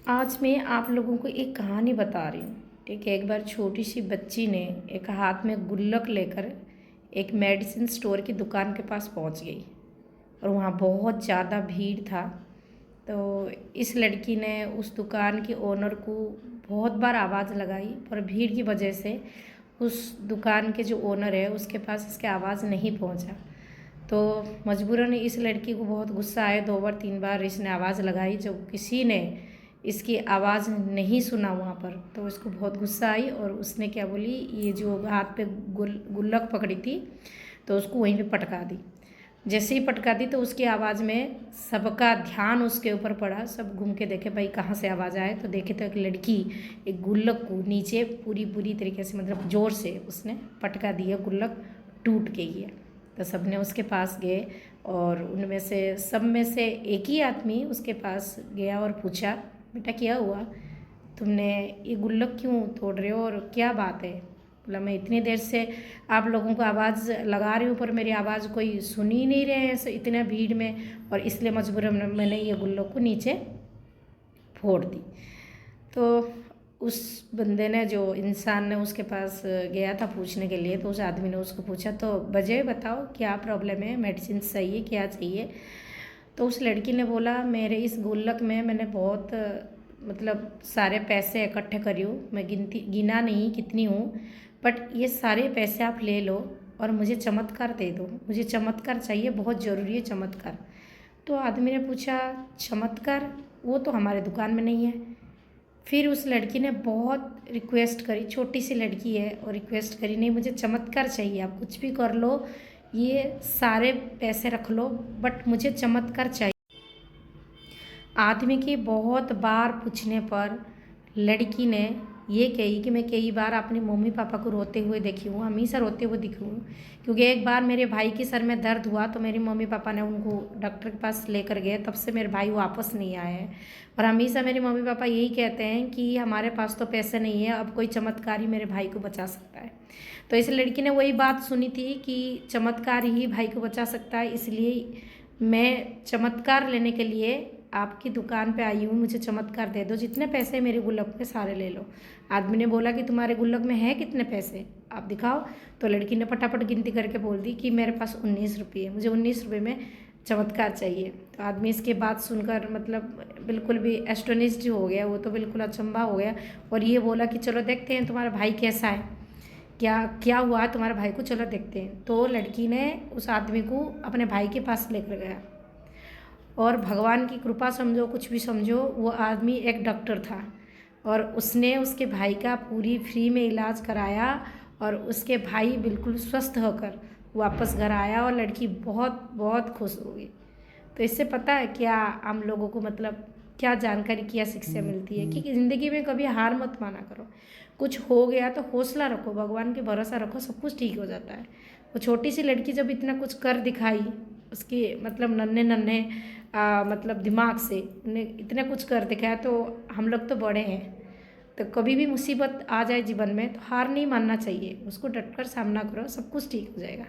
आज मैं आप लोगों को एक कहानी बता रही हूँ। ठीक है, एक बार छोटी सी बच्ची ने एक हाथ में गुल्लक लेकर एक मेडिसिन स्टोर की दुकान के पास पहुँच गई और वहाँ बहुत ज़्यादा भीड़ था। तो इस लड़की ने उस दुकान के ओनर को बहुत बार आवाज़ लगाई, पर भीड़ की वजह से उस दुकान के जो ओनर है उसके पास इसकी आवाज़ नहीं पहुँचा। तो मजबूरन इस लड़की को बहुत गुस्सा आया। 2 बार 3 बार इसने आवाज़ लगाई, जब किसी ने इसकी आवाज़ नहीं सुना वहाँ पर, तो इसको बहुत गुस्सा आई और उसने क्या बोली, ये जो हाथ पे गुल्लक पकड़ी थी तो उसको वहीं पे पटका दी। जैसे ही पटका दी तो उसकी आवाज़ में सबका ध्यान उसके ऊपर पड़ा। सब घूम के देखे भाई कहाँ से आवाज़ आए, तो देखे तो एक लड़की एक गुल्लक को नीचे पूरी तरीके से मतलब ज़ोर से उसने पटका दिया, गुल्लक टूट गई है। तो सब ने उसके पास गए और उनमें से सब में से एक ही आदमी उसके पास गया और पूछा, बेटा क्या हुआ, तुमने ये गुल्लक क्यों तोड़ रहे हो और क्या बात है। बोला मैं इतनी देर से आप लोगों को आवाज़ लगा रही हूँ पर मेरी आवाज़ कोई सुन ही नहीं रहे हैं इतने भीड़ में, और इसलिए मजबूरन मैंने ये गुल्लक को नीचे फोड़ दी। तो उस बंदे ने, जो इंसान ने उसके पास गया था पूछने के लिए, तो उस आदमी ने उसको पूछा तो वजह बताओ क्या प्रॉब्लम है, मेडिसिन चाहिए क्या चाहिए। तो उस लड़की ने बोला मेरे इस गुल्लक में मैंने बहुत मतलब सारे पैसे इकट्ठे करी हूँ, मैं गिना नहीं कितनी हूँ, बट ये सारे पैसे आप ले लो और मुझे चमत्कार दे दो, मुझे चमत्कार चाहिए, बहुत ज़रूरी है चमत्कार। तो आदमी ने पूछा चमत्कार, वो तो हमारे दुकान में नहीं है। फिर उस लड़की ने बहुत रिक्वेस्ट करी, छोटी सी लड़की है और रिक्वेस्ट करी, नहीं मुझे चमत्कार चाहिए, आप कुछ भी कर लो, ये सारे पैसे रख लो बट मुझे चमत्कार चाहिए। आदमी के बहुत बार पूछने पर लड़की ने ये कही कि मैं कई बार अपनी मम्मी पापा को रोते हुए देखी हूँ, हमेशा रोते हुए दिखी हूँ, क्योंकि एक बार मेरे भाई के सर में दर्द हुआ तो मेरी मम्मी पापा ने उनको डॉक्टर के पास लेकर गए, तब से मेरे भाई वापस नहीं आए हैं। और हमेशा मेरे मम्मी पापा यही कहते हैं कि हमारे पास तो पैसे नहीं है, अब कोई चमत्कार ही मेरे भाई को बचा सकता है। तो इस लड़की ने वही बात सुनी थी कि चमत्कार ही भाई को बचा सकता है, इसलिए मैं चमत्कार लेने के लिए आपकी दुकान पे आई हूँ, मुझे चमत्कार दे दो, जितने पैसे मेरे गुल्लक में सारे ले लो। आदमी ने बोला कि तुम्हारे गुल्लक में है कितने पैसे, आप दिखाओ। तो लड़की ने फटाफट गिनती करके बोल दी कि मेरे पास 19 रुपये, मुझे 19 रुपये में चमत्कार चाहिए। तो आदमी इसके बात सुनकर मतलब बिल्कुल भी एस्टोनिस्ड हो गया, वो तो बिल्कुल अचंभा हो गया और ये बोला कि चलो देखते हैं तुम्हारा भाई कैसा है, क्या क्या हुआ तुम्हारे भाई को, चलो देखते हैं। तो लड़की ने उस आदमी को अपने भाई के पास लेकर गया और भगवान की कृपा समझो कुछ भी समझो, वो आदमी एक डॉक्टर था और उसने उसके भाई का पूरी फ्री में इलाज कराया और उसके भाई बिल्कुल स्वस्थ होकर वापस घर आया और लड़की बहुत बहुत खुश हो गई। तो इससे पता है क्या हम लोगों को मतलब क्या जानकारी, क्या शिक्षा मिलती है कि ज़िंदगी में कभी हार मत माना करो, कुछ हो गया तो हौसला रखो, भगवान के भरोसा रखो, सब कुछ ठीक हो जाता है। वो छोटी सी लड़की जब इतना कुछ कर दिखाई, उसके मतलब नन्हे नन्हे मतलब दिमाग से उन्हें इतना कुछ कर दिखाया, तो हम लोग तो बड़े हैं, तो कभी भी मुसीबत आ जाए जीवन में तो हार नहीं मानना चाहिए, उसको डटकर सामना करो, सब कुछ ठीक हो जाएगा।